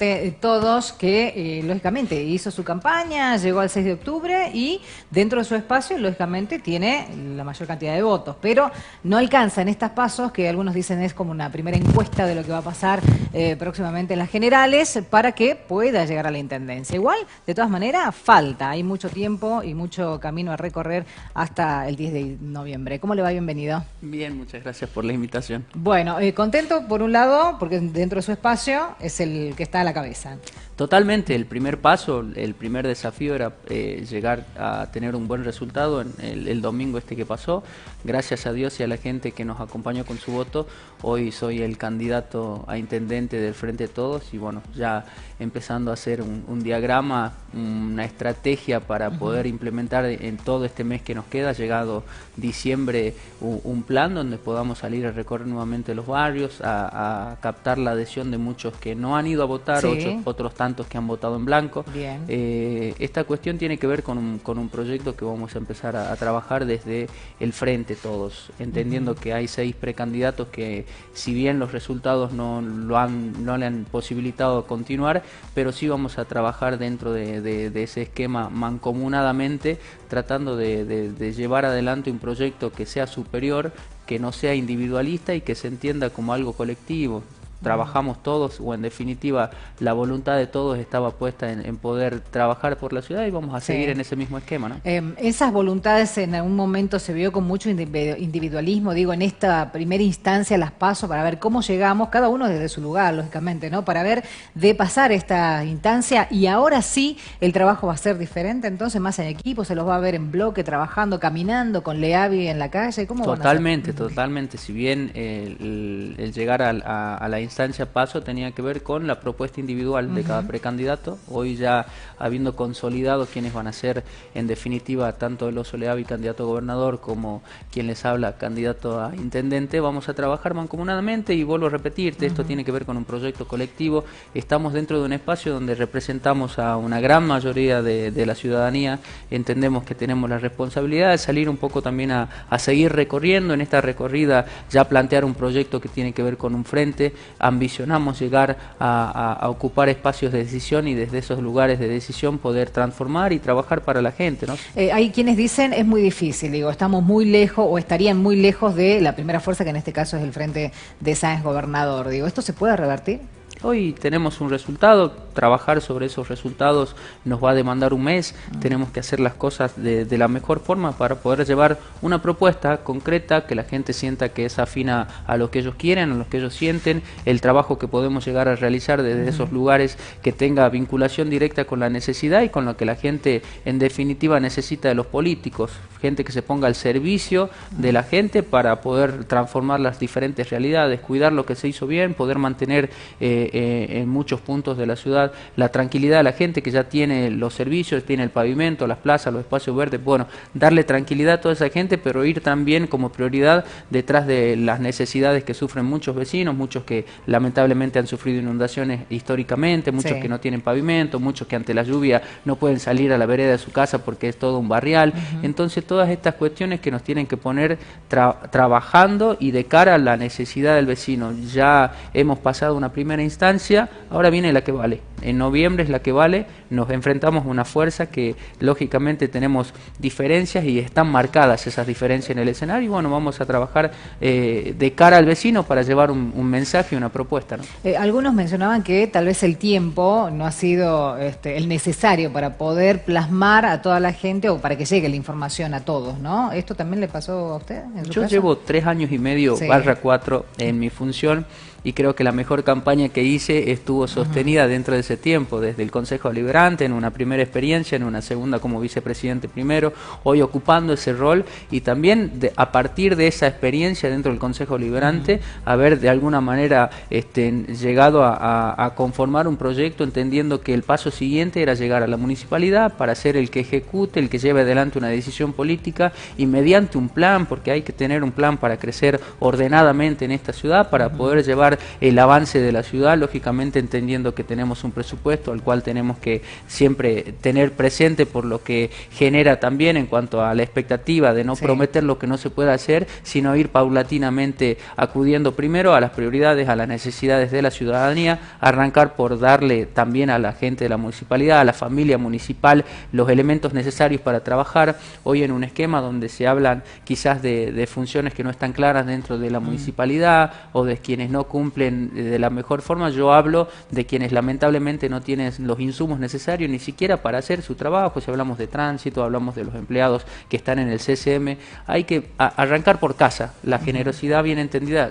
Frente Todos, que lógicamente hizo su campaña, llegó al 6 de octubre y dentro de su espacio, lógicamente, tiene la mayor cantidad de votos, pero no alcanza en estas pasos, que algunos dicen es como una primera encuesta de lo que va a pasar próximamente en las generales, para que pueda llegar a la intendencia. Igual, de todas maneras, falta, hay mucho tiempo y mucho camino a recorrer hasta el 10 de noviembre. ¿Cómo le va? Bienvenido. Bien, muchas gracias por la invitación. Bueno, contento por un lado, porque dentro de su espacio es el que está a la cabeza. Totalmente, el primer paso, el primer desafío era llegar a tener un buen resultado en el domingo que pasó. Gracias a Dios y a la gente que nos acompañó con su voto, hoy soy el candidato a intendente del Frente de Todos y bueno, ya empezando a hacer un diagrama, una estrategia para poder implementar en todo este mes que nos queda, llegado diciembre, un plan donde podamos salir a recorrer nuevamente los barrios, a captar la adhesión de muchos que no han ido a votar, Sí. otros tantos que han votado en blanco. Bien. Esta cuestión tiene que ver con un proyecto que vamos a empezar a trabajar desde el Frente Todos, entendiendo que hay 6 precandidatos que, si bien los resultados no le han posibilitado continuar, pero sí vamos a trabajar dentro de ese esquema mancomunadamente, tratando de llevar adelante un proyecto que sea superior, que no sea individualista y que se entienda como algo colectivo. Trabajamos todos, o en definitiva la voluntad de todos estaba puesta en poder trabajar por la ciudad y vamos a seguir en ese mismo esquema, ¿no? Esas voluntades en algún momento se vio con mucho individualismo, digo, en esta primera instancia las paso para ver cómo llegamos, cada uno desde su lugar, lógicamente, ¿no? Para ver de pasar esta instancia y ahora sí el trabajo va a ser diferente, entonces más en equipo, se los va a ver en bloque, trabajando, caminando con Leavi en la calle, ¿cómo van a hacer? Totalmente, si bien el llegar a la instancia paso tenía que ver con la propuesta individual de cada precandidato. Hoy ya habiendo consolidado quiénes van a ser en definitiva tanto el Oso Leavi, candidato a gobernador, como quien les habla, candidato a intendente, vamos a trabajar mancomunadamente y vuelvo a repetirte, esto tiene que ver con un proyecto colectivo. Estamos dentro de un espacio donde representamos a una gran mayoría de la ciudadanía, entendemos que tenemos la responsabilidad de salir un poco también a seguir recorriendo. En esta recorrida ya plantear un proyecto que tiene que ver con un frente. Ambicionamos llegar a ocupar espacios de decisión y desde esos lugares de decisión poder transformar y trabajar para la gente, ¿no? Hay quienes dicen es muy difícil, digo, estamos muy lejos o estarían muy lejos de la primera fuerza, que en este caso es el Frente de Sáenz Gobernador. Digo, ¿esto se puede revertir? Hoy tenemos un resultado, trabajar sobre esos resultados nos va a demandar un mes, tenemos que hacer las cosas de la mejor forma para poder llevar una propuesta concreta, que la gente sienta que es afina a lo que ellos quieren, a lo que ellos sienten, el trabajo que podemos llegar a realizar desde esos lugares que tenga vinculación directa con la necesidad y con lo que la gente en definitiva necesita de los políticos, gente que se ponga al servicio de la gente para poder transformar las diferentes realidades, cuidar lo que se hizo bien, poder mantener en muchos puntos de la ciudad la tranquilidad de la gente que ya tiene los servicios, tiene el pavimento, las plazas, los espacios verdes. Bueno, darle tranquilidad a toda esa gente, pero ir también como prioridad detrás de las necesidades que sufren muchos vecinos, muchos que lamentablemente han sufrido inundaciones históricamente, muchos que no tienen pavimento, muchos que ante la lluvia no pueden salir a la vereda de su casa porque es todo un barrial. Entonces todas estas cuestiones que nos tienen que poner trabajando y de cara a la necesidad del vecino. Ya hemos pasado una primera instancia, ahora viene la que vale. En noviembre es la que vale, nos enfrentamos a una fuerza que lógicamente tenemos diferencias y están marcadas esas diferencias en el escenario y bueno, vamos a trabajar de cara al vecino para llevar un mensaje y una propuesta, ¿no? Algunos mencionaban que tal vez el tiempo no ha sido el necesario para poder plasmar a toda la gente o para que llegue la información a todos, ¿no? ¿Esto también le pasó a usted en su Yo caso? llevo 3 años y medio, /4 en mi función y creo que la mejor campaña que hice estuvo sostenida dentro de ese tiempo, desde el Consejo Deliberante, en una primera experiencia, en una segunda como vicepresidente primero, hoy ocupando ese rol y también a partir de esa experiencia dentro del Consejo Deliberante, haber de alguna manera llegado a conformar un proyecto entendiendo que el paso siguiente era llegar a la municipalidad para ser el que ejecute, el que lleve adelante una decisión política y mediante un plan, porque hay que tener un plan para crecer ordenadamente en esta ciudad, para poder llevar llevar el avance de la ciudad, lógicamente entendiendo que tenemos un presupuesto al cual tenemos que siempre tener presente por lo que genera también en cuanto a la expectativa de no prometer lo que no se puede hacer, sino ir paulatinamente acudiendo primero a las prioridades, a las necesidades de la ciudadanía, arrancar por darle también a la gente de la municipalidad, a la familia municipal, los elementos necesarios para trabajar. Hoy en un esquema donde se hablan quizás de funciones que no están claras dentro de la municipalidad o de quienes no cumplen de la mejor forma, yo hablo de quienes lamentablemente no tienen los insumos necesarios ni siquiera para hacer su trabajo. Si hablamos de tránsito, hablamos de los empleados que están en el CCM, hay que arrancar por casa. La generosidad bien entendida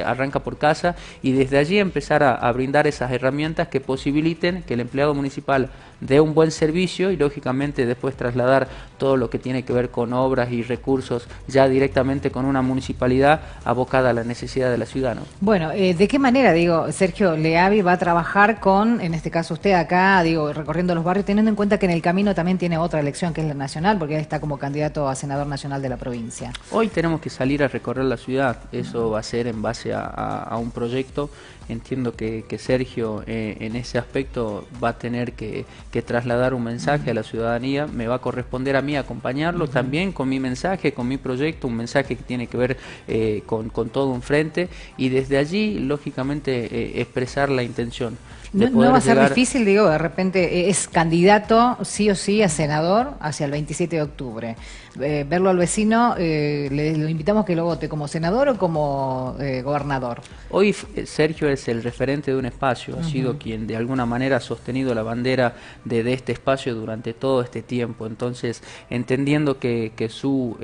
arranca por casa y desde allí empezar a brindar esas herramientas que posibiliten que el empleado municipal dé un buen servicio y lógicamente después trasladar todo lo que tiene que ver con obras y recursos ya directamente con una municipalidad abocada a la necesidad de la ciudad, ¿no? Bueno, ¿de qué manera, digo, Sergio Leavi va a trabajar con, en este caso usted acá, digo, recorriendo los barrios, teniendo en cuenta que en el camino también tiene otra elección que es la nacional, porque él está como candidato a senador nacional de la provincia? Hoy tenemos que salir a recorrer la ciudad, eso va a ser en base a un proyecto. Entiendo que Sergio en ese aspecto va a tener que trasladar un mensaje a la ciudadanía, me va a corresponder a mí acompañarlo también con mi mensaje, con mi proyecto, un mensaje que tiene que ver con todo un frente y desde allí lógicamente expresar la intención. No va a ser difícil, digo, de repente es candidato sí o sí a senador hacia el 27 de octubre. Verlo al vecino, lo invitamos que lo vote como senador o como gobernador. Hoy Sergio es el referente de un espacio, ha sido quien de alguna manera ha sostenido la bandera de este espacio durante todo este tiempo. Entonces, entendiendo que su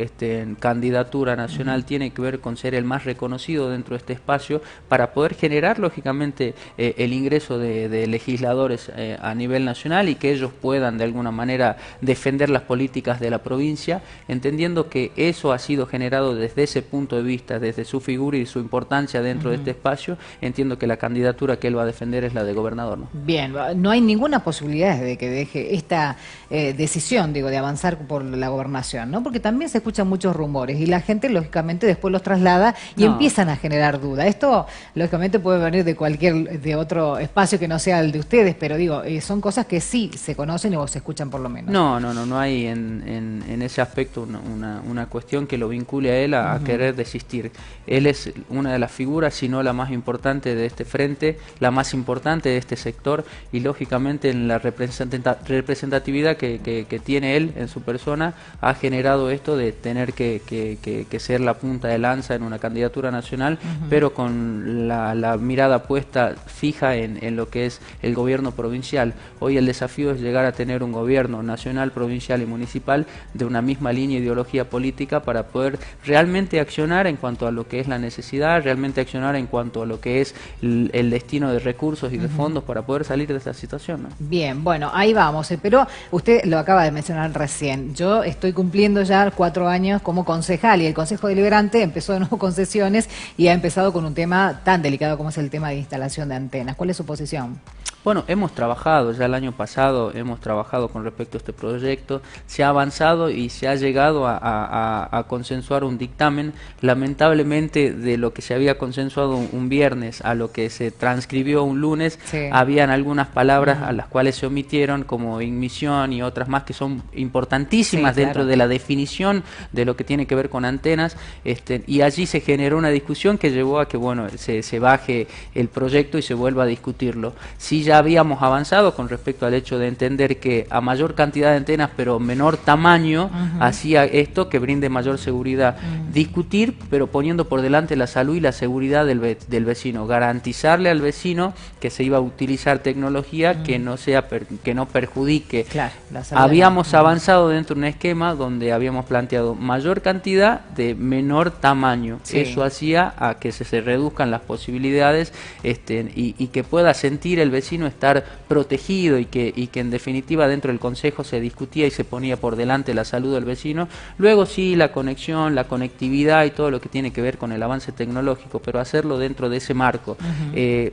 candidatura nacional tiene que ver con ser el más reconocido dentro de este espacio, para poder generar lógicamente el ingreso de legisladores a nivel nacional y que ellos puedan de alguna manera defender las políticas de la provincia, entendiendo que eso ha sido generado desde ese punto de vista, desde su figura y su importancia dentro de este espacio. Entiendo que la candidatura que él va a defender es la de gobernador, ¿no? Bien, no hay ninguna posibilidad de que deje esta decisión, digo, de avanzar por la gobernación, ¿no? Porque también se escuchan muchos rumores y la gente lógicamente después los traslada y empiezan a generar duda. Esto lógicamente puede venir de otro espacio que no sea el de ustedes, pero digo, son cosas que sí se conocen o se escuchan por lo menos. No hay en ese aspecto una cuestión que lo vincule a él a querer desistir. Él es una de las figuras, si no la más importante de este frente, la más importante de este sector y lógicamente en la representatividad que tiene él en su persona ha generado esto de tener que ser la punta de lanza en una candidatura nacional, pero con la mirada puesta fija en lo que es el gobierno provincial. Hoy el desafío es llegar a tener un gobierno nacional, provincial y municipal de una misma línea ideología política para poder realmente accionar en cuanto a lo que es la necesidad, realmente accionar en cuanto a lo que es el destino de recursos y de fondos para poder salir de esta situación, ¿no? Bien, bueno, ahí vamos, pero usted lo acaba de mencionar recién. Yo estoy cumpliendo ya 4 años como concejal y el Consejo Deliberante empezó de nuevo con sesiones y ha empezado con un tema tan delicado como es el tema de instalación de antenas. ¿Cuál es su posición? Bueno, hemos trabajado, ya el año pasado hemos trabajado con respecto a este proyecto, se ha avanzado y se ha llegado a consensuar un dictamen. Lamentablemente de lo que se había consensuado un viernes a lo que se transcribió un lunes, habían algunas palabras a las cuales se omitieron como ignición y otras más que son importantísimas dentro de la definición de lo que tiene que ver con antenas, y allí se generó una discusión que llevó a que se baje el proyecto y se vuelva a discutirlo. Si ya habíamos avanzado con respecto al hecho de entender que a mayor cantidad de antenas pero menor tamaño hacía esto que brinde mayor seguridad. Discutir pero poniendo por delante la salud y la seguridad del vecino, garantizarle al vecino que se iba a utilizar tecnología que no perjudique. Claro, habíamos avanzado dentro de un esquema donde habíamos planteado mayor cantidad de menor tamaño. Eso hacía a que se reduzcan las posibilidades y que pueda sentir el vecino vecino estar protegido y que en definitiva dentro del Consejo se discutía y se ponía por delante la salud del vecino. Luego sí, la conexión, la conectividad y todo lo que tiene que ver con el avance tecnológico, pero hacerlo dentro de ese marco.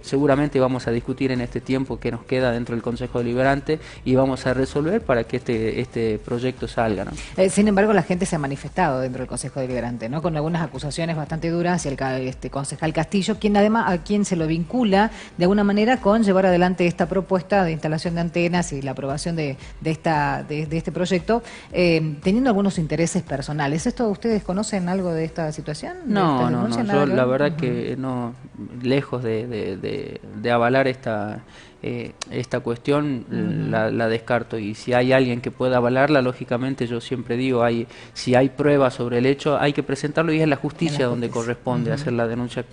Seguramente vamos a discutir en este tiempo que nos queda dentro del Consejo Deliberante y vamos a resolver para que este proyecto salga, ¿no? Sin embargo, la gente se ha manifestado dentro del Consejo Deliberante, ¿no? Con algunas acusaciones bastante duras hacia el concejal Castillo, quien además a quien se lo vincula de alguna manera con llevar adelante esta propuesta de instalación de antenas y la aprobación de este proyecto, teniendo algunos intereses personales. ¿Esto ustedes conocen algo de esta situación? No, yo la verdad que no, lejos de avalar esta cuestión, la descarto, y si hay alguien que pueda avalarla, lógicamente yo siempre digo, si hay pruebas sobre el hecho, hay que presentarlo y es la justicia donde corresponde hacer la denuncia.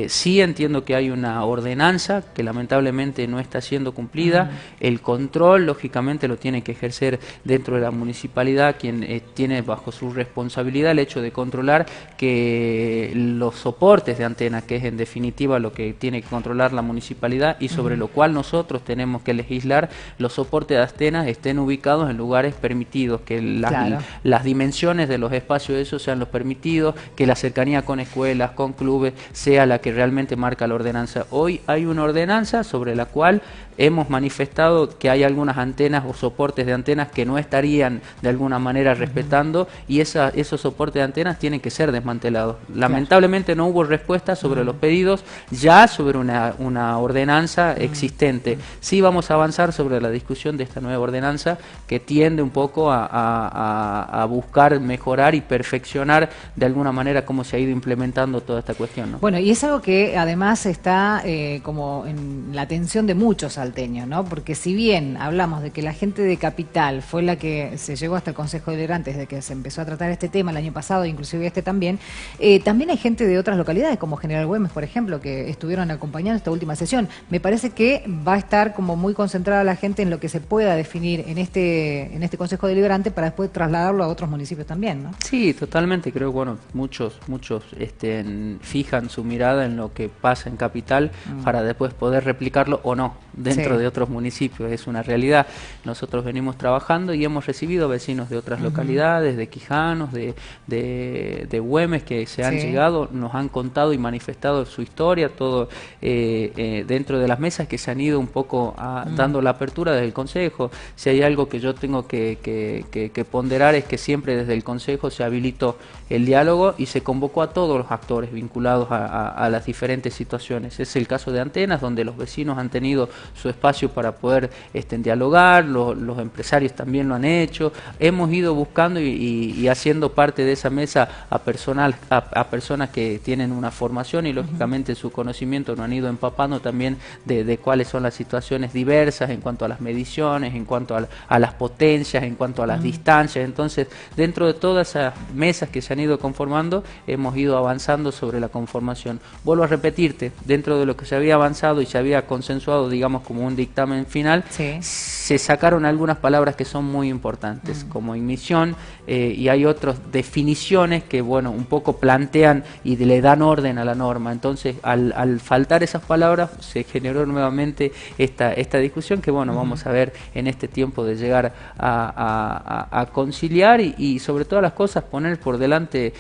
Sí entiendo que hay una ordenanza que lamentablemente no está siendo cumplida, el control lógicamente lo tiene que ejercer dentro de la municipalidad, quien tiene bajo su responsabilidad el hecho de controlar que los soportes de antenas, que es en definitiva lo que tiene que controlar la municipalidad y sobre lo cual nosotros tenemos que legislar, los soportes de antenas estén ubicados en lugares permitidos, que las dimensiones de los espacios de esos sean los permitidos, que la cercanía con escuelas, con clubes, sea la que realmente marca la ordenanza. Hoy hay una ordenanza sobre la cual hemos manifestado que hay algunas antenas o soportes de antenas que no estarían de alguna manera respetando, y esos soportes de antenas tienen que ser desmantelados. Lamentablemente no hubo respuesta sobre los pedidos ya sobre una ordenanza existente. Sí vamos a avanzar sobre la discusión de esta nueva ordenanza que tiende un poco a buscar mejorar y perfeccionar de alguna manera cómo se ha ido implementando toda esta cuestión, ¿no? Bueno, y es algo que además está como en la atención de muchos salteños, ¿no? Porque si bien hablamos de que la gente de Capital fue la que se llegó hasta el Consejo Deliberante desde que se empezó a tratar este tema el año pasado, inclusive también hay gente de otras localidades, como General Güemes, por ejemplo, que estuvieron acompañando esta última sesión. Me parece que va a estar como muy concentrada la gente en lo que se pueda definir en este Consejo Deliberante para después trasladarlo a otros municipios también, ¿no? Sí, totalmente. Creo que muchos fijan su mirada en lo que pasa en Capital para después poder replicarlo o no dentro de otros municipios. Es una realidad. Nosotros venimos trabajando y hemos recibido vecinos de otras localidades, de Quijanos, de Güemes, que se han llegado, nos han contado y manifestado su historia, todo dentro de las mesas que se han ido un poco dando la apertura desde el Consejo. Si hay algo que yo tengo que ponderar es que siempre desde el Consejo se habilitó el diálogo y se convocó a todos los actores vinculados a las diferentes situaciones. Es el caso de Antenas, donde los vecinos han tenido su espacio para poder dialogar, los empresarios también lo han hecho. Hemos ido buscando y haciendo parte de esa mesa a personas que tienen una formación y lógicamente su conocimiento nos han ido empapando también de cuáles son las situaciones diversas en cuanto a las mediciones, en cuanto a las potencias, en cuanto a las distancias. Entonces, dentro de todas esas mesas que se han ido conformando, hemos ido avanzando sobre la conformación. Vuelvo a repetirte, dentro de lo que se había avanzado y se había consensuado, digamos, como un dictamen final, se sacaron algunas palabras que son muy importantes, como inmisión, y hay otras definiciones que, bueno, un poco plantean y le dan orden a la norma. Entonces, al faltar esas palabras, se generó nuevamente esta discusión que, bueno, vamos a ver en este tiempo de llegar a conciliar y sobre todas las cosas poner por delante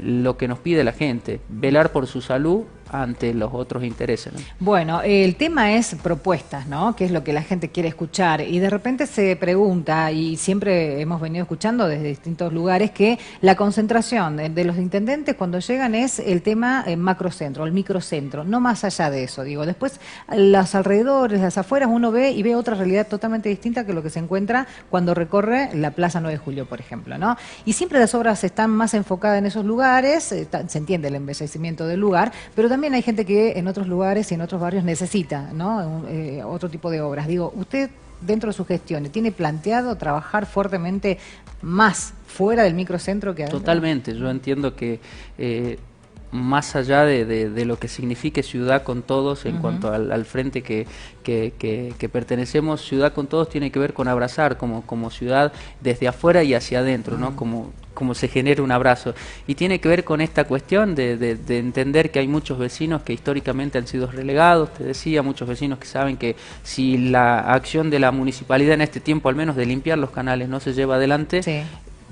lo que nos pide la gente, velar por su salud ante los otros intereses, ¿no? Bueno, el tema es propuestas, ¿no? Que es lo que la gente quiere escuchar, y de repente se pregunta, y siempre hemos venido escuchando desde distintos lugares, que la concentración de los intendentes cuando llegan es el tema macrocentro, el microcentro, no más allá de eso, digo. Después, los alrededores, las afueras, uno ve y ve otra realidad totalmente distinta que lo que se encuentra cuando recorre la Plaza 9 de Julio, por ejemplo, ¿no? Y siempre las obras están más enfocadas en esos lugares, se entiende el embellecimiento del lugar, pero también hay gente que en otros lugares y en otros barrios necesita, ¿no? Otro tipo de obras. Digo, usted dentro de sus gestiones tiene planteado trabajar fuertemente más fuera del microcentro que adentro. Totalmente. Yo entiendo que más allá de lo que signifique Ciudad con Todos en cuanto al frente que pertenecemos, Ciudad con Todos tiene que ver con abrazar como ciudad desde afuera y hacia adentro, ¿no? Como se genera un abrazo. Y tiene que ver con esta cuestión de entender que hay muchos vecinos que históricamente han sido relegados, te decía, muchos vecinos que saben que si la acción de la municipalidad en este tiempo, al menos de limpiar los canales, no se lleva adelante, sí,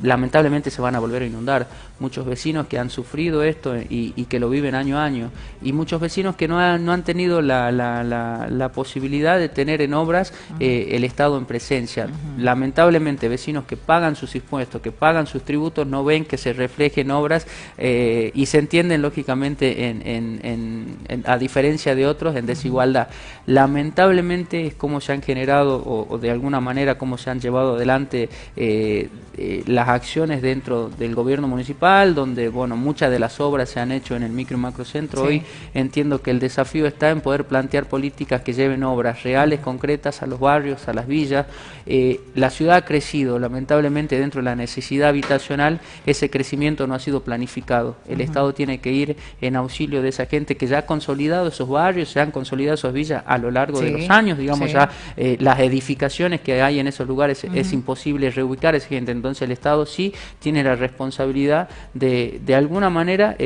lamentablemente se van a volver a inundar. Muchos vecinos que han sufrido esto y que lo viven año a año, y muchos vecinos que no han tenido la posibilidad de tener en obras el Estado en presencia. Lamentablemente vecinos que pagan sus impuestos, que pagan sus tributos, no ven que se reflejen obras y se entienden lógicamente a diferencia de otros en desigualdad. Lamentablemente es como se han generado o de alguna manera como se han llevado adelante las acciones dentro del gobierno municipal, donde bueno, muchas de las obras se han hecho en el micro y macrocentro. Sí. Hoy entiendo que el desafío está en poder plantear políticas que lleven obras reales, concretas a los barrios, a las villas. La ciudad ha crecido, lamentablemente dentro de la necesidad habitacional ese crecimiento no ha sido planificado. El Estado tiene que ir en auxilio de esa gente que ya ha consolidado esos barrios, se han consolidado esas villas a lo largo de los años, digamos, ya las edificaciones que hay en esos lugares es imposible reubicar a esa gente. Entonces el Estado sí tiene la responsabilidad de alguna manera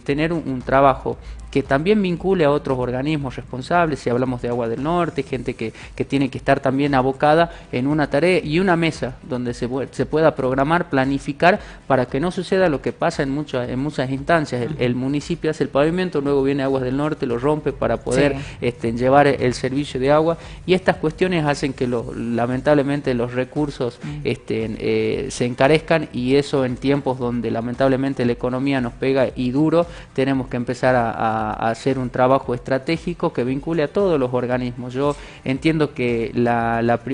tener un trabajo que también vincule a otros organismos responsables. Si hablamos de Agua del Norte, gente que tiene que estar también abocada en una tarea y una mesa donde se pueda programar, planificar, para que no suceda lo que pasa en muchas instancias. El municipio hace el pavimento, luego viene Aguas del Norte, lo rompe para poder llevar el servicio de agua, y estas cuestiones hacen que lamentablemente los recursos se encarezcan, y eso en tiempos donde lamentablemente la economía nos pega y duro, tenemos que empezar a hacer un trabajo estratégico que vincule a todos los organismos. Yo entiendo que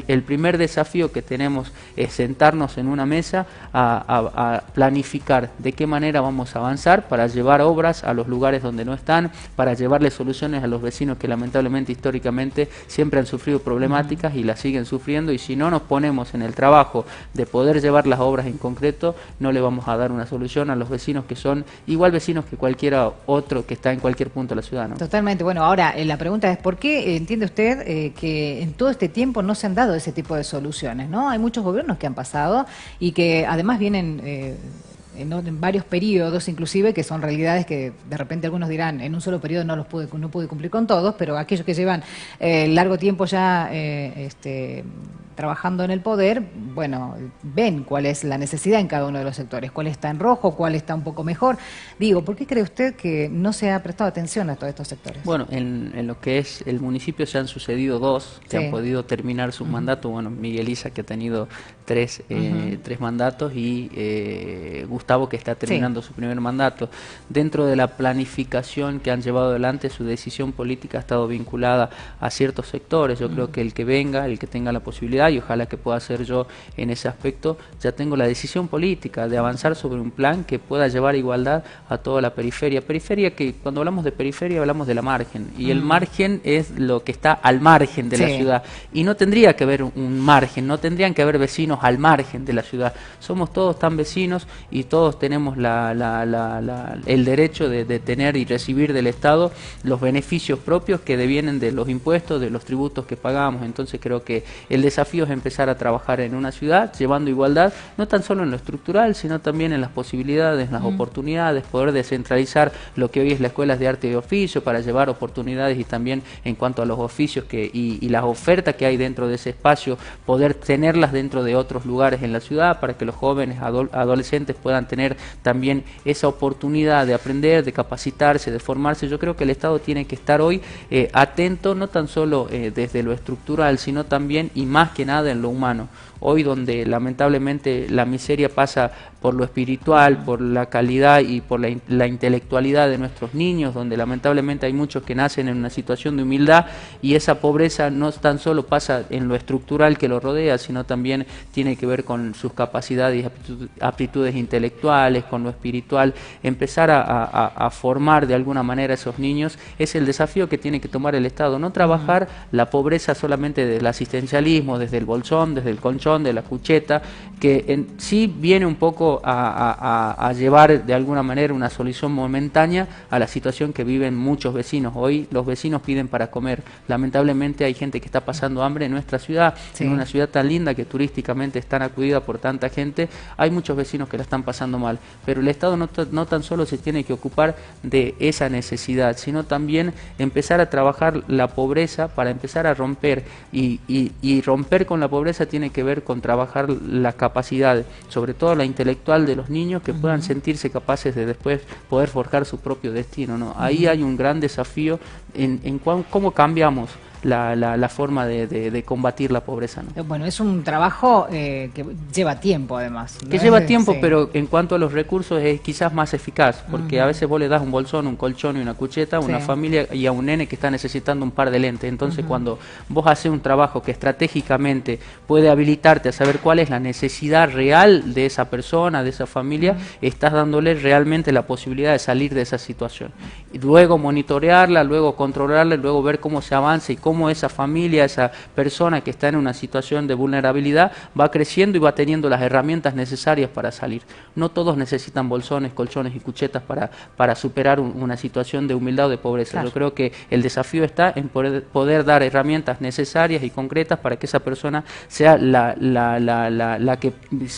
el primer desafío que tenemos es sentarnos en una mesa a planificar de qué manera vamos a avanzar para llevar obras a los lugares donde no están, para llevarle soluciones a los vecinos que lamentablemente históricamente siempre han sufrido problemáticas y las siguen sufriendo, y si no nos ponemos en el trabajo de poder llevar las obras en concreto, no le vamos a dar una solución a los vecinos que son igual vecinos que cualquiera otro que está en cualquier punto de la ciudad, ¿no? Totalmente. Bueno, ahora la pregunta es ¿por qué entiende usted que en todo este tiempo no se han dado ese tipo de soluciones, ¿no? Hay muchos gobiernos que han pasado y que además vienen en varios periodos, inclusive, que son realidades que de repente algunos dirán en un solo periodo no pude cumplir con todos, pero aquellos que llevan largo tiempo ya trabajando en el poder, bueno, ven cuál es la necesidad en cada uno de los sectores, cuál está en rojo, cuál está un poco mejor. Digo, ¿por qué cree usted que no se ha prestado atención a todos estos sectores? Bueno, en lo que es el municipio se han sucedido dos que han podido terminar sus mandatos. Bueno, Miguel Isa, que ha tenido tres mandatos, y Gustavo, que está terminando su primer mandato. Dentro de la planificación que han llevado adelante, su decisión política ha estado vinculada a ciertos sectores. Yo creo que el que venga, el que tenga la posibilidad, y ojalá que pueda ser yo en ese aspecto, ya tengo la decisión política de avanzar sobre un plan que pueda llevar igualdad a toda la periferia. Periferia que cuando hablamos de periferia hablamos de la margen, y el margen es lo que está al margen de la ciudad, y no tendría que haber un margen, no tendrían que haber vecinos al margen de la ciudad. Somos todos tan vecinos y todos tenemos el derecho de tener y recibir del Estado los beneficios propios que devienen de los impuestos, de los tributos que pagamos. Entonces creo que el desafío es empezar a trabajar en una ciudad llevando igualdad, no tan solo en lo estructural, sino también en las posibilidades, en las oportunidades, poder descentralizar lo que hoy es la Escuela de Arte y Oficio para llevar oportunidades, y también en cuanto a los oficios y las ofertas que hay dentro de ese espacio, poder tenerlas dentro de otros lugares en la ciudad para que los jóvenes, adolescentes puedan tener también esa oportunidad de aprender, de capacitarse, de formarse. Yo creo que el Estado tiene que estar hoy atento, no tan solo desde lo estructural, sino también y más que nada en lo humano. Hoy donde lamentablemente la miseria pasa por lo espiritual, por la calidad y por la intelectualidad de nuestros niños, donde lamentablemente hay muchos que nacen en una situación de humildad, y esa pobreza no tan solo pasa en lo estructural que lo rodea, sino también tiene que ver con sus capacidades y aptitudes intelectuales, con lo espiritual. Empezar a formar de alguna manera a esos niños es el desafío que tiene que tomar el Estado, no trabajar la pobreza solamente desde el asistencialismo, desde desde el bolsón, desde el colchón, de la cucheta, que sí viene un poco a llevar de alguna manera una solución momentánea a la situación que viven muchos vecinos. Hoy los vecinos piden para comer. Lamentablemente hay gente que está pasando hambre en nuestra ciudad, Sí. en una ciudad tan linda que turísticamente es tan acudida por tanta gente. Hay muchos vecinos que la están pasando mal, pero el Estado no tan solo se tiene que ocupar de esa necesidad, sino también empezar a trabajar la pobreza para empezar a romper, y romper con la pobreza tiene que ver con trabajar la capacidad, sobre todo la intelectual de los niños, que puedan sentirse capaces de después poder forjar su propio destino, ¿no? Ahí hay un gran desafío en cómo cambiamos la forma de combatir la pobreza, ¿no? Bueno, es un trabajo que lleva tiempo además, ¿no? Que lleva tiempo, Sí. pero en cuanto a los recursos es quizás más eficaz, porque a veces vos le das un bolsón, un colchón y una cucheta a una Sí. familia y a un nene que está necesitando un par de lentes. Entonces cuando vos haces un trabajo que estratégicamente puede habilitarte a saber cuál es la necesidad real de esa persona, de esa familia, estás dándole realmente la posibilidad de salir de esa situación. Y luego monitorearla, luego controlarla, y luego ver cómo se avanza y cómo esa familia, esa persona que está en una situación de vulnerabilidad va creciendo y va teniendo las herramientas necesarias para salir. No todos necesitan bolsones, colchones y cuchetas para superar una situación de humildad o de pobreza. Claro. Yo creo que el desafío está en poder dar herramientas necesarias y concretas para que esa persona sea la que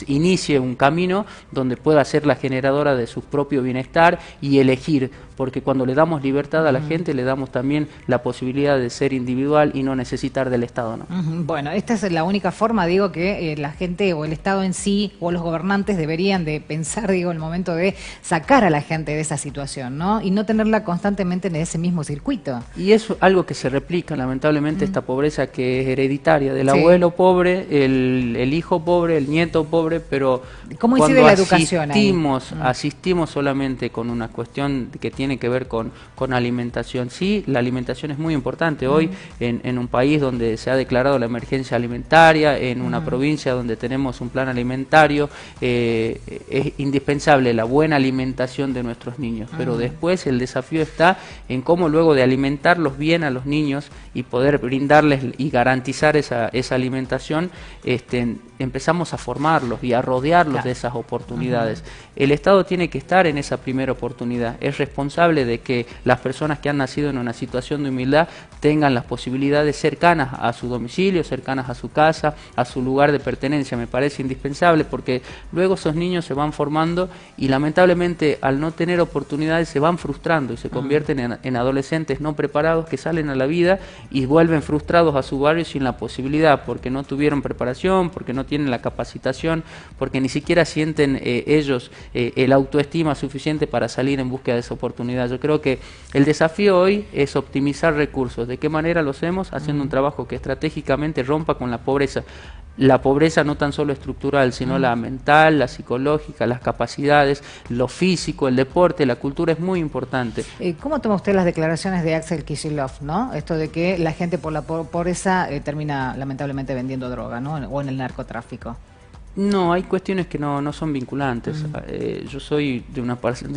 inicie un camino donde pueda ser la generadora de su propio bienestar y elegir, porque cuando le damos libertad a la gente, le damos también la posibilidad de ser individual y no necesitar del Estado, ¿no? Bueno, esta es la única forma, digo, que la gente o el Estado en sí o los gobernantes deberían de pensar, digo, en el momento de sacar a la gente de esa situación, ¿no? Y no tenerla constantemente en ese mismo circuito. Y es algo que se replica, lamentablemente, esta pobreza que es hereditaria, del Sí. abuelo pobre, el hijo pobre, el nieto pobre, pero ¿Cómo incide cuando la educación ahí? asistimos solamente con una cuestión que tiene que ver con alimentación. Sí, la alimentación es muy importante. Hoy, en un país donde se ha declarado la emergencia alimentaria, en una provincia donde tenemos un plan alimentario, es indispensable la buena alimentación de nuestros niños, pero después el desafío está en cómo luego de alimentarlos bien a los niños y poder brindarles y garantizar esa alimentación, empezamos a formarlos y a rodearlos Claro. de esas oportunidades. El Estado tiene que estar en esa primera oportunidad, es responsable de que las personas que han nacido en una situación de humildad tengan las posibilidades cercanas a su domicilio, cercanas a su casa, a su lugar de pertenencia. Me parece indispensable porque luego esos niños se van formando y lamentablemente al no tener oportunidades se van frustrando y se convierten en adolescentes no preparados que salen a la vida y vuelven frustrados a su barrio sin la posibilidad, porque no tuvieron preparación, porque no tienen la capacitación, porque ni siquiera sienten ellos el autoestima suficiente para salir en búsqueda de esa oportunidad. Yo creo que el desafío hoy es optimizar recursos. ¿De qué manera lo hacemos? Haciendo un trabajo que estratégicamente rompa con la pobreza. La pobreza no tan solo estructural, sino la mental, la psicológica, las capacidades, lo físico, el deporte, la cultura es muy importante. ¿Cómo toma usted las declaraciones de Axel Kicillof, ¿no? Esto de que la gente por la pobreza termina lamentablemente vendiendo droga, ¿no? O en el narcotráfico. No, hay cuestiones que no son vinculantes. Yo soy de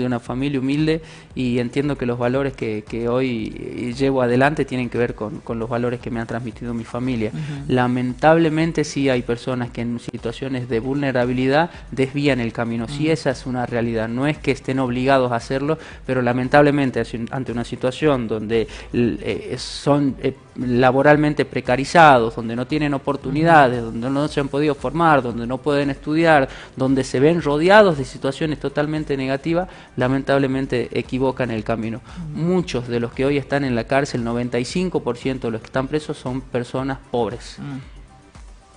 una familia humilde y entiendo que los valores que hoy llevo adelante tienen que ver con los valores que me ha transmitido mi familia. Lamentablemente sí hay personas que en situaciones de vulnerabilidad desvían el camino. Sí, esa es una realidad. No es que estén obligados a hacerlo, pero lamentablemente ante una situación donde son laboralmente precarizados, donde no tienen oportunidades, donde no se han podido formar, donde no pueden estudiar, donde se ven rodeados de situaciones totalmente negativas, lamentablemente equivocan el camino. Muchos de los que hoy están en la cárcel, 95% de los que están presos son personas pobres.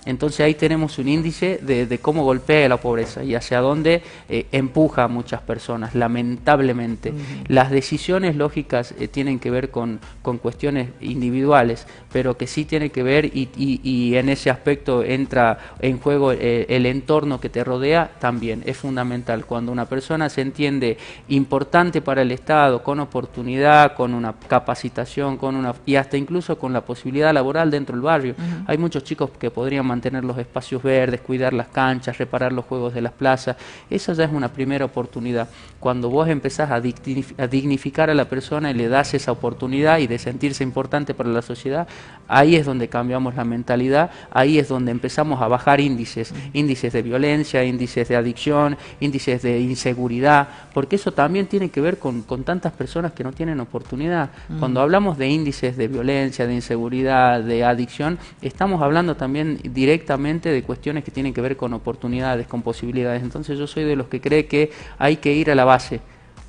Entonces ahí tenemos un índice de cómo golpea la pobreza y hacia dónde empuja a muchas personas, lamentablemente. Las decisiones lógicas tienen que ver con cuestiones individuales, pero que sí tiene que ver y en ese aspecto entra en juego el entorno que te rodea también. Es fundamental. Cuando una persona se entiende importante para el Estado, con oportunidad, con una capacitación, y hasta incluso con la posibilidad laboral dentro del barrio. Hay muchos chicos que podrían mantener los espacios verdes, cuidar las canchas, reparar los juegos de las plazas. Esa ya es una primera oportunidad. Cuando vos empezás a dignificar a la persona y le das esa oportunidad y de sentirse importante para la sociedad, ahí es donde cambiamos la mentalidad, ahí es donde empezamos a bajar índices de violencia, índices de adicción, índices de inseguridad, porque eso también tiene que ver con tantas personas que no tienen oportunidad. Cuando hablamos de índices de violencia, de inseguridad, de adicción, estamos hablando también directamente de cuestiones que tienen que ver con oportunidades, con posibilidades. Entonces yo soy de los que cree que hay que ir a la base,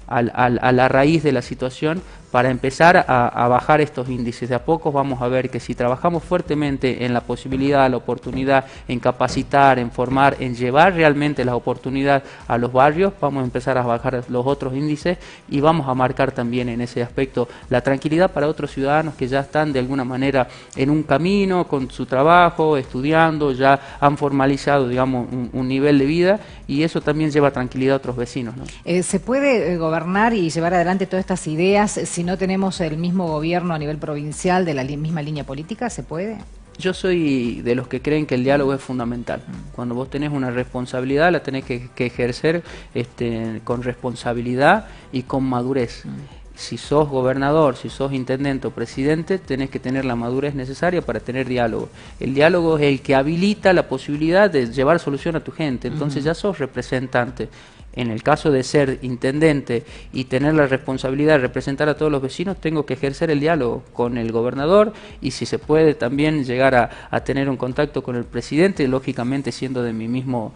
a la raíz de la situación, para empezar a bajar estos índices. De a poco vamos a ver que si trabajamos fuertemente en la posibilidad, la oportunidad, en capacitar, en formar, en llevar realmente la oportunidad a los barrios, vamos a empezar a bajar los otros índices y vamos a marcar también en ese aspecto la tranquilidad para otros ciudadanos que ya están de alguna manera en un camino con su trabajo, estudiando, ya han formalizado, digamos, un nivel de vida, y eso también lleva tranquilidad a otros vecinos, ¿no? ¿Se puede gobernar y llevar adelante todas estas ideas si no tenemos el mismo gobierno a nivel provincial de la misma línea política? ¿Se puede? Yo soy de los que creen que el diálogo es fundamental. Cuando vos tenés una responsabilidad, la tenés que ejercer con responsabilidad y con madurez. Si sos gobernador, si sos intendente o presidente, tenés que tener la madurez necesaria para tener diálogo. El diálogo es el que habilita la posibilidad de llevar solución a tu gente, entonces ya sos representante. En el caso de ser intendente y tener la responsabilidad de representar a todos los vecinos, tengo que ejercer el diálogo con el gobernador, y si se puede también llegar a tener un contacto con el presidente, lógicamente siendo de mi mismo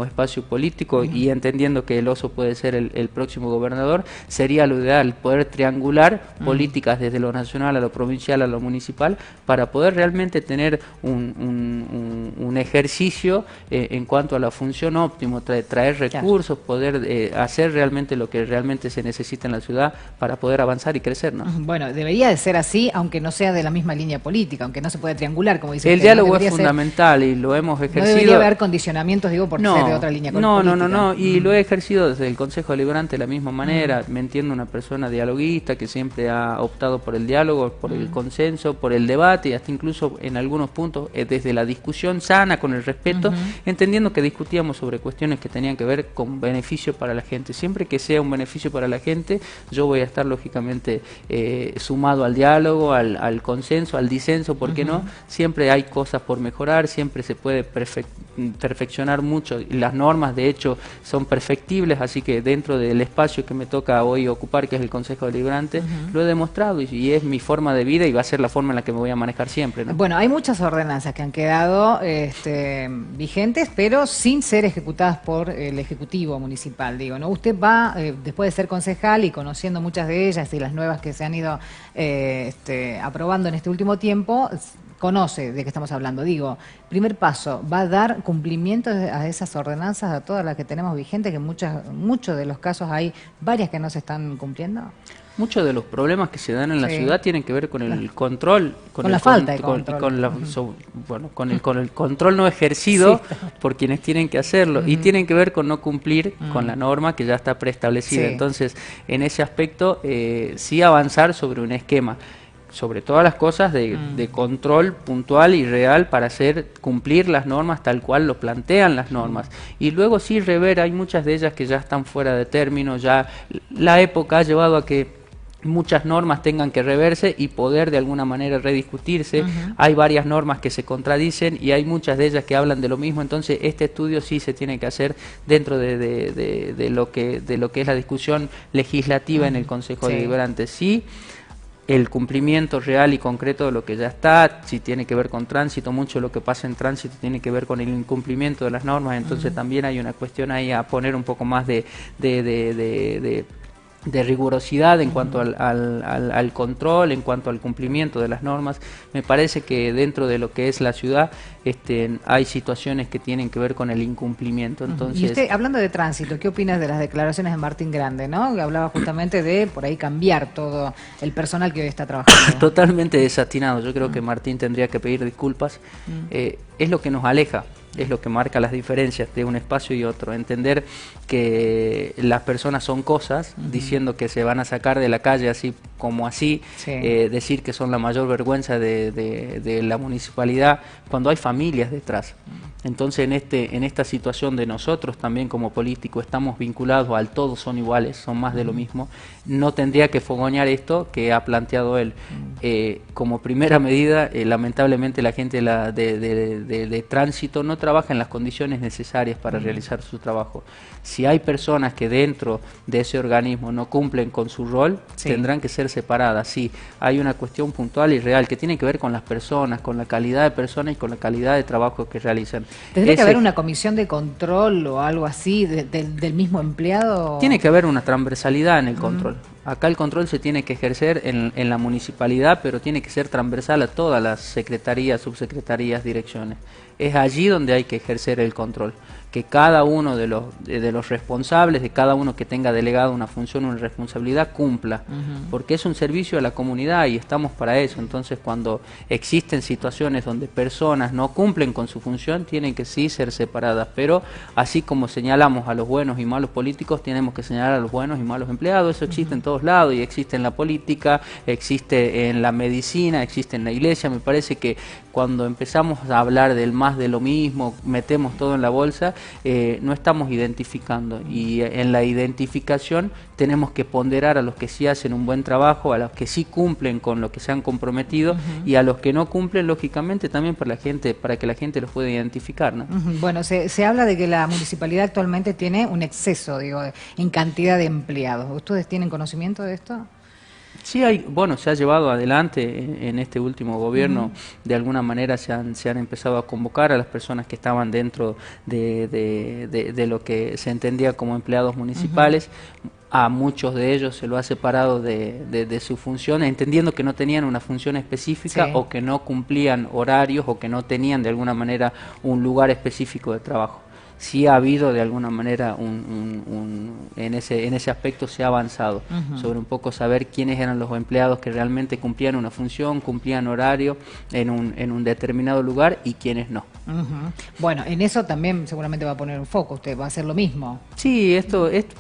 espacio político y entendiendo que el oso puede ser el próximo gobernador, sería lo ideal poder triangular políticas desde lo nacional a lo provincial a lo municipal, para poder realmente tener un ejercicio en cuanto a la función óptimo, traer recursos, poder hacer realmente lo que realmente se necesita en la ciudad para poder avanzar y crecer, ¿no? Bueno, debería de ser así, aunque no sea de la misma línea política, aunque no se puede triangular, como dice el usted. diálogo es fundamental y lo hemos ejercido. No debería haber condicionamientos, digo, por ser de otra línea política. No, y lo he ejercido desde el Consejo Deliberante de la misma manera. Me entiendo una persona dialoguista que siempre ha optado por el diálogo, por el consenso, por el debate, y hasta incluso en algunos puntos desde la discusión sana, con el respeto, entendiendo que discutíamos sobre cuestiones que tenían que ver con beneficio para la gente. Siempre que sea un beneficio para la gente, yo voy a estar lógicamente sumado al diálogo, al consenso, al disenso, ¿por qué no? Siempre hay cosas por mejorar, siempre se puede perfeccionar mucho, y las normas de hecho son perfectibles, así que dentro del espacio que me toca hoy ocupar, que es el Consejo Deliberante, lo he demostrado, y es mi forma de vida y va a ser la forma en la que me voy a manejar siempre, ¿no? Bueno, hay muchas ordenanzas que han quedado vigentes, pero sin ser ejecutadas por el Ejecutivo Municipal, digo, ¿no? Usted va, después de ser concejal y conociendo muchas de ellas y las nuevas que se han ido aprobando en este último tiempo, conoce de qué estamos hablando. Digo, primer paso, ¿va a dar cumplimiento a esas ordenanzas, a todas las que tenemos vigentes, que muchos de los casos hay varias que no se están cumpliendo? Muchos de los problemas que se dan en la ciudad tienen que ver con el control, con la falta de control, con el control no ejercido por quienes tienen que hacerlo, y tienen que ver con no cumplir con la norma que ya está preestablecida. Entonces, en ese aspecto, sí avanzar sobre un esquema, sobre todas las cosas de control puntual y real para hacer cumplir las normas tal cual lo plantean las normas, y luego sí rever. Hay muchas de ellas que ya están fuera de término, ya la época ha llevado a que muchas normas tengan que reverse y poder de alguna manera rediscutirse. Hay varias normas que se contradicen y hay muchas de ellas que hablan de lo mismo, entonces este estudio sí se tiene que hacer dentro de lo que es la discusión legislativa en el Consejo Deliberante. Sí, el cumplimiento real y concreto de lo que ya está, si tiene que ver con tránsito, mucho de lo que pasa en tránsito tiene que ver con el incumplimiento de las normas, entonces también hay una cuestión ahí a poner un poco más de rigurosidad en cuanto al control, en cuanto al cumplimiento de las normas. Me parece que dentro de lo que es la ciudad hay situaciones que tienen que ver con el incumplimiento. Entonces, y usted, hablando de tránsito, ¿qué opinas de las declaraciones de Martín Grande, ¿no? Que hablaba justamente de por ahí cambiar todo el personal que hoy está trabajando. Totalmente desatinado. Yo creo que Martín tendría que pedir disculpas. Es lo que nos aleja. es lo que marca las diferencias de un espacio y otro. Entender que las personas son cosas, diciendo que se van a sacar de la calle así como así, decir que son la mayor vergüenza de la municipalidad, cuando hay familias detrás. Entonces en esta situación de nosotros también como políticos estamos vinculados al todos son iguales, son más de lo mismo, no tendría que fogonear esto que ha planteado él. Como primera medida, lamentablemente la gente de tránsito no trabaja en las condiciones necesarias para realizar su trabajo. Si hay personas que dentro de ese organismo no cumplen con su rol, tendrán que ser separadas. Sí, hay una cuestión puntual y real que tiene que ver con las personas, con la calidad de personas y con la calidad de trabajo que realizan. ¿Tendría que haber una comisión de control o algo así del mismo empleado? Tiene que haber una transversalidad en el control. Acá el control se tiene que ejercer en la municipalidad, pero tiene que ser transversal a todas las secretarías, subsecretarías, direcciones. Es allí donde hay que ejercer el control. Que cada uno de los responsables, de cada uno que tenga delegado una función o una responsabilidad, cumpla. Porque es un servicio a la comunidad y estamos para eso. Entonces, cuando existen situaciones donde personas no cumplen con su función, tienen que sí ser separadas. Pero, así como señalamos a los buenos y malos políticos, tenemos que señalar a los buenos y malos empleados. Eso existe en todos lados y existe en la política, existe en la medicina, existe en la iglesia. Me parece que cuando empezamos a hablar del más de lo mismo, metemos todo en la bolsa, no estamos identificando, y en la identificación tenemos que ponderar a los que sí hacen un buen trabajo, a los que sí cumplen con lo que se han comprometido, y a los que no cumplen, lógicamente también para que la gente los pueda identificar, ¿no? Bueno, se habla de que la municipalidad actualmente tiene un exceso, digo, en cantidad de empleados. ¿Ustedes tienen conocimiento de esto? Sí, se ha llevado adelante en este último gobierno, de alguna manera se han empezado a convocar a las personas que estaban dentro de lo que se entendía como empleados municipales. A muchos de ellos se lo ha separado de su función, entendiendo que no tenían una función específica, o que no cumplían horarios, o que no tenían de alguna manera un lugar específico de trabajo. Sí ha habido de alguna manera en ese aspecto se ha avanzado sobre un poco saber quiénes eran los empleados que realmente cumplían una función, cumplían horario en un determinado lugar, y quiénes no. Bueno, en eso también seguramente va a poner un foco, usted va a hacer lo mismo. Sí,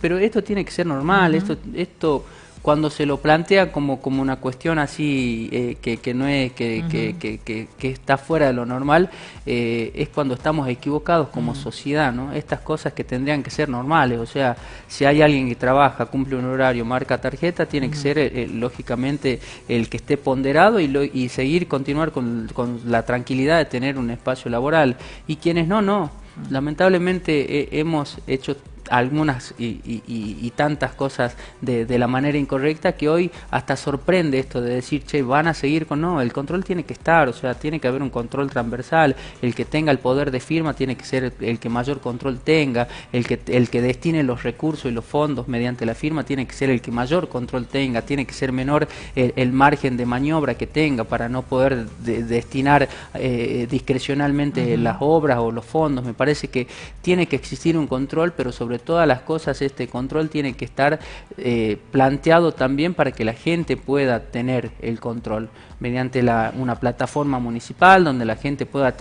pero esto tiene que ser normal, esto cuando se lo plantea como una cuestión así que no es que está fuera de lo normal, es cuando estamos equivocados como sociedad, ¿no? Estas cosas que tendrían que ser normales, o sea, si hay alguien que trabaja, cumple un horario, marca tarjeta, tiene que ser lógicamente el que esté ponderado y continuar con la tranquilidad de tener un espacio laboral, y quienes no. Lamentablemente hemos hecho algunas y tantas cosas de la manera incorrecta, que hoy hasta sorprende esto de decir, che, van a seguir con... No, el control tiene que estar, o sea, tiene que haber un control transversal. El que tenga el poder de firma tiene que ser el que mayor control tenga, el que destine los recursos y los fondos mediante la firma tiene que ser el que mayor control tenga, tiene que ser menor el margen de maniobra que tenga para no poder destinar discrecionalmente las obras o los fondos. Me parece que tiene que existir un control, pero sobre todas las cosas este control tiene que estar planteado también para que la gente pueda tener el control mediante una plataforma municipal donde la gente pueda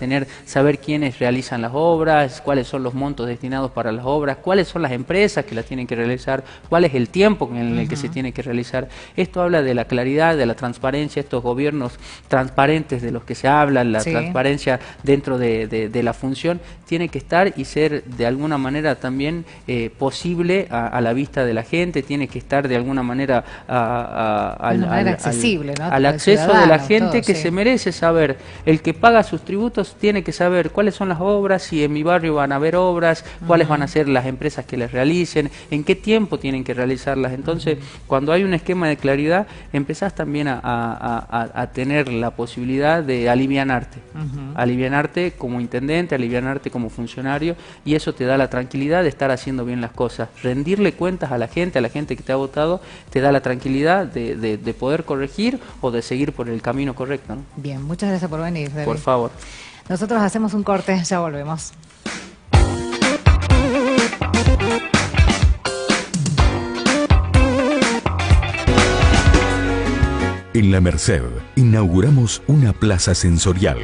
saber quiénes realizan las obras, cuáles son los montos destinados para las obras, cuáles son las empresas que las tienen que realizar, cuál es el tiempo en el que se tiene que realizar. Esto habla de la claridad, de la transparencia, estos gobiernos transparentes de los que se habla, la transparencia dentro de la función, tiene que estar y ser de alguna manera también posible a la vista de la gente, tiene que estar de alguna manera accesible, ¿no? al acceso de la gente que se merece saber. El que paga sus tributos tiene que saber cuáles son las obras, si en mi barrio van a haber obras, cuáles van a ser las empresas que les realicen, en qué tiempo tienen que realizarlas. Entonces, cuando hay un esquema de claridad, empezás también a tener la posibilidad de alivianarte como intendente, alivianarte como funcionario, y eso te da la tranquilidad de estar haciendo bien las cosas. Rendirle cuentas a la gente que te ha votado, te da la tranquilidad de poder corregir o de seguir por el camino correcto, ¿no? Bien, muchas gracias por venir, David. Por favor. Nosotros hacemos un corte, ya volvemos. En La Merced inauguramos una plaza sensorial